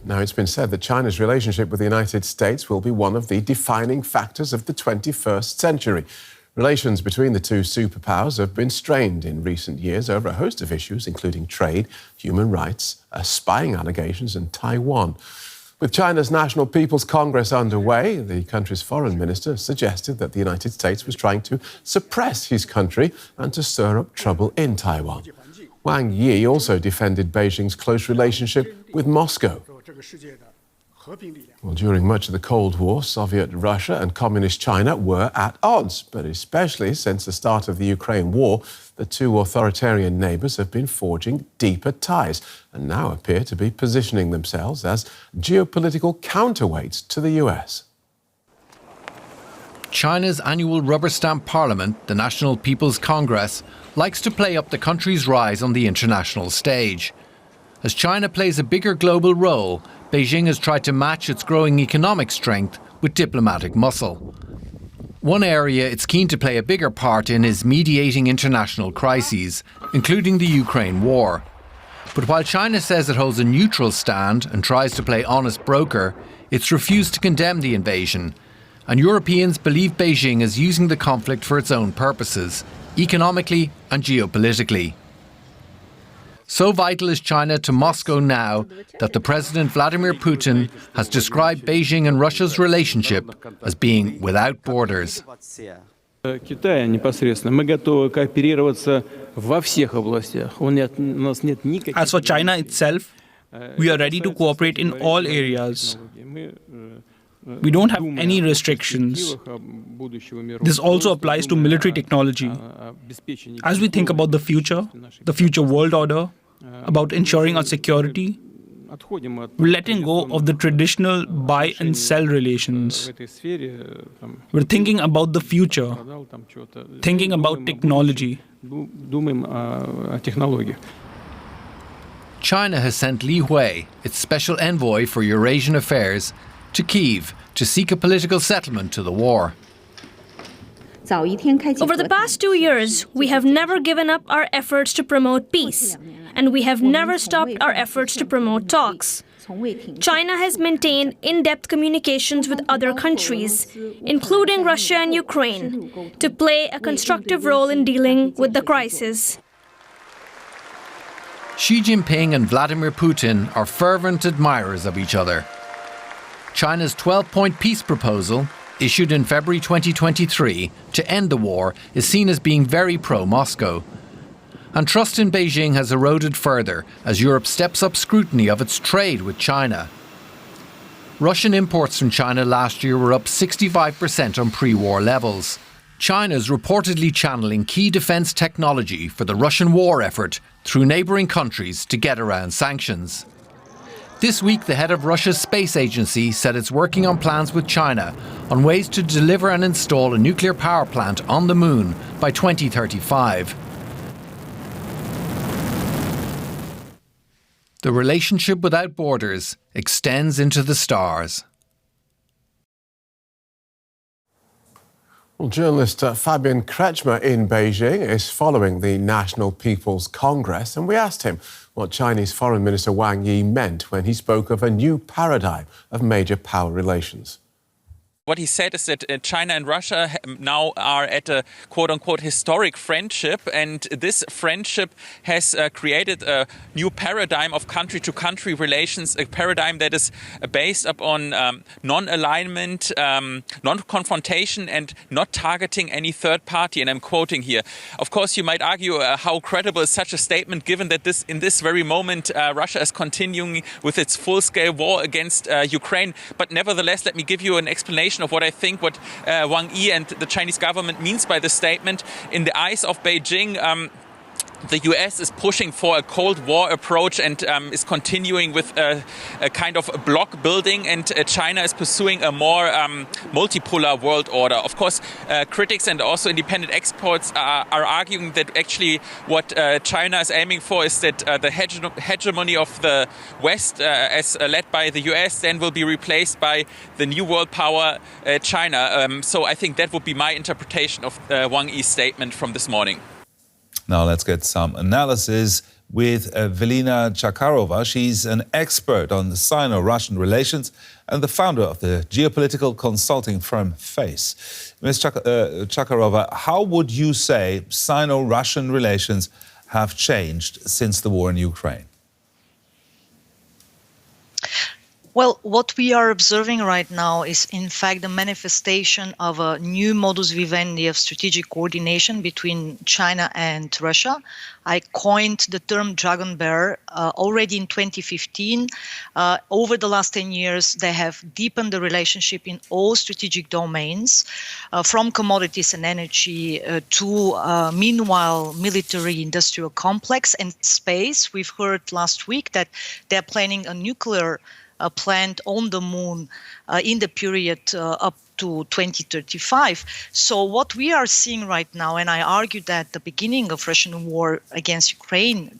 Now, it's been said that China's relationship with the United States will be one of the defining factors of the 21st century. Relations between the two superpowers have been strained in recent years over a host of issues, including trade, human rights, spying allegations and Taiwan. With China's National People's Congress underway, the country's foreign minister suggested that the United States was trying to suppress his country and to stir up trouble in Taiwan. Wang Yi also defended Beijing's close relationship with Moscow. Well, during much of the Cold War, Soviet Russia and Communist China were at odds, but especially since the start of the Ukraine war, the two authoritarian neighbours have been forging deeper ties and now appear to be positioning themselves as geopolitical counterweights to the US. China's annual rubber stamp parliament, the National People's Congress, likes to play up the country's rise on the international stage. As China plays a bigger global role, Beijing has tried to match its growing economic strength with diplomatic muscle. One area it's keen to play a bigger part in is mediating international crises, including the Ukraine war. But while China says it holds a neutral stand and tries to play honest broker, it's refused to condemn the invasion. And Europeans believe Beijing is using the conflict for its own purposes, economically and geopolitically. So vital is China to Moscow now that the President Vladimir Putin has described Beijing and Russia's relationship as being without borders. Китая непосредственно. Мы готовы кооперироваться во всех областях. У нас нет никаких. As for China itself, we are ready to cooperate in all areas. We don't have any restrictions. This also applies to military technology. As we think about the future world order, about ensuring our security, we're letting go of the traditional buy and sell relations. We're thinking about the future, thinking about technology. China has sent Li Hui, its special envoy for Eurasian affairs, to Kyiv to seek a political settlement to the war. Over the past 2 years, we have never given up our efforts to promote peace, and we have never stopped our efforts to promote talks. China has maintained in-depth communications with other countries, including Russia and Ukraine, to play a constructive role in dealing with the crisis. Xi Jinping and Vladimir Putin are fervent admirers of each other. China's 12-point peace proposal, issued in February 2023 to end the war, is seen as being very pro-Moscow. And trust in Beijing has eroded further as Europe steps up scrutiny of its trade with China. Russian imports from China last year were up 65% on pre-war levels. China is reportedly channeling key defence technology for the Russian war effort through neighbouring countries to get around sanctions. This week, the head of Russia's space agency said it's working on plans with China on ways to deliver and install a nuclear power plant on the moon by 2035. The relationship without borders extends into the stars. Well, journalist Fabian Kretschmer in Beijing is following the National People's Congress, and we asked him what Chinese Foreign Minister Wang Yi meant when he spoke of a new paradigm of major power relations. What he said is that China and Russia now are at a quote-unquote historic friendship, and this friendship has created a new paradigm of country-to-country relations, a paradigm that is based upon non-alignment, non-confrontation, and not targeting any third party. And I'm quoting here. Of course, you might argue how credible is such a statement, given that in this very moment Russia is continuing with its full-scale war against Ukraine. But nevertheless, let me give you an explanation of what I think Wang Yi and the Chinese government means by this statement. In the eyes of Beijing, the US is pushing for a Cold War approach and is continuing with a kind of bloc building, and China is pursuing a more multipolar world order. Of course, critics and also independent experts are arguing that actually what China is aiming for is that the hegemony of the West, as led by the US, then will be replaced by the new world power, China. So I think that would be my interpretation of Wang Yi's statement from this morning. Now let's get some analysis with Velina Zakharova. She's an expert on Sino-Russian relations and the founder of the geopolitical consulting firm FACE. Ms. Zakharova, how would you say Sino-Russian relations have changed since the war in Ukraine? Well, what we are observing right now is, in fact, the manifestation of a new modus vivendi of strategic coordination between China and Russia. I coined the term dragon bear already in 2015. Over the last 10 years, they have deepened the relationship in all strategic domains, from commodities and energy to, meanwhile, military-industrial complex and space. We've heard last week that they're planning a nuclear plant on the moon in the period up to 2035. So what we are seeing right now, and I argue that the beginning of Russian war against Ukraine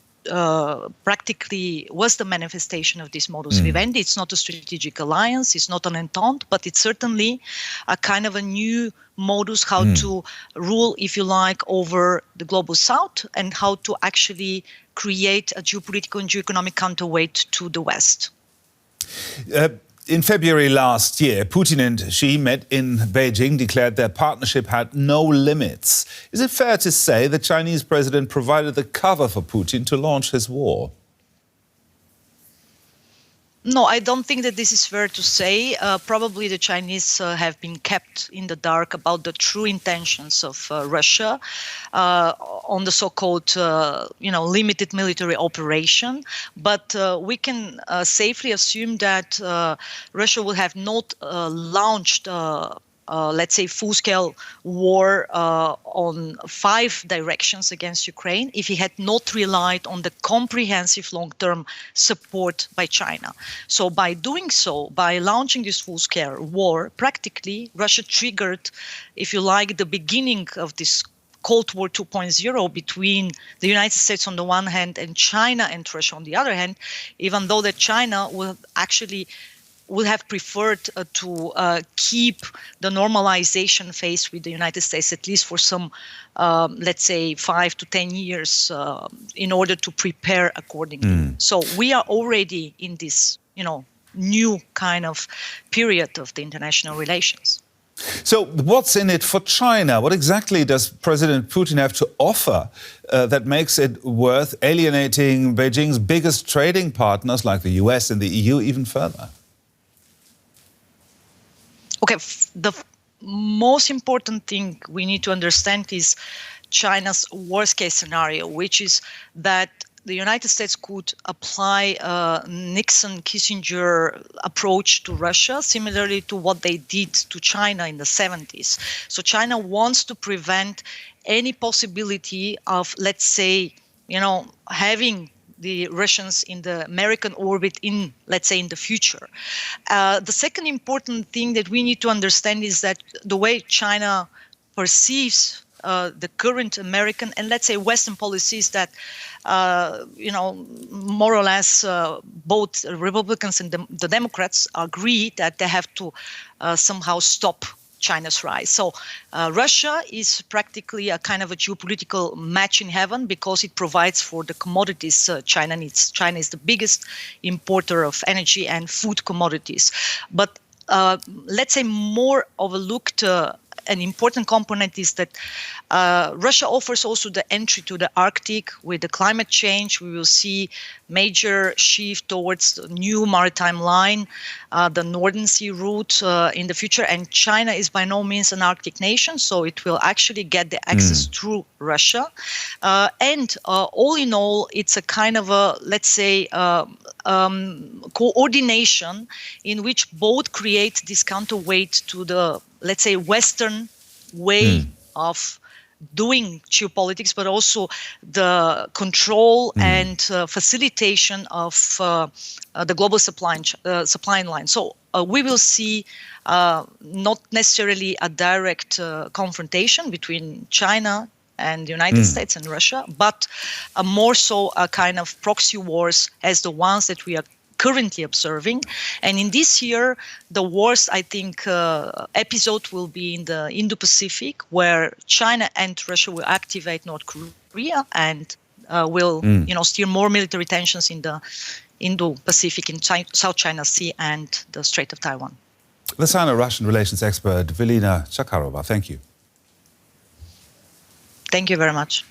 practically was the manifestation of this modus vivendi. It's not a strategic alliance, it's not an entente, but it's certainly a kind of a new modus how to rule, if you like, over the global south and how to actually create a geopolitical and geoeconomic counterweight to the West. In February last year, Putin and Xi met in Beijing, declared their partnership had no limits. Is it fair to say the Chinese president provided the cover for Putin to launch his war? No, I don't think that this is fair to say. Probably the Chinese have been kept in the dark about the true intentions of Russia on the so-called, limited military operation. But we can safely assume that Russia will have not launched let's say, full-scale war on 5 directions against Ukraine if he had not relied on the comprehensive long-term support by China. So by doing so, by launching this full-scale war, practically Russia triggered, if you like, the beginning of this Cold War 2.0 between the United States on the one hand and China and Russia on the other hand, even though that China will actually would have preferred to keep the normalization phase with the United States, at least for some, let's say, 5 to 10 years in order to prepare accordingly. So we are already in this, new kind of period of the international relations. So what's in it for China? What exactly does President Putin have to offer that makes it worth alienating Beijing's biggest trading partners like the US and the EU even further? Okay, the most important thing we need to understand is China's worst-case scenario, which is that the United States could apply a Nixon-Kissinger approach to Russia, similarly to what they did to China in the 70s. So China wants to prevent any possibility of, let's say, having the Russians in the American orbit in, let's say, in the future. The second important thing that we need to understand is that the way China perceives the current American and, let's say, Western policies that, more or less both Republicans and the Democrats agree that they have to somehow stop China's rise. So Russia is practically a kind of a geopolitical match in heaven because it provides for the commodities China needs. China is the biggest importer of energy and food commodities. But let's say more overlooked an important component is that Russia offers also the entry to the Arctic. With the climate change, we will see major shift towards the new maritime line, the Northern Sea route in the future. And China is by no means an Arctic nation, so it will actually get the access through Russia. And all in all, it's a kind of a, let's say, coordination in which both create this counterweight to the, let's say, Western way of doing geopolitics, but also the control and facilitation of the global supply line. So we will see not necessarily a direct confrontation between China and the United States and Russia, but more so a kind of proxy wars as the ones that we are currently observing. And in this year, the worst, I think, episode will be in the Indo-Pacific, where China and Russia will activate North Korea and will, steer more military tensions in the Indo-Pacific, in South China Sea and the Strait of Taiwan. The Sino-Russian relations expert Vilina Zakharova, thank you. Thank you very much.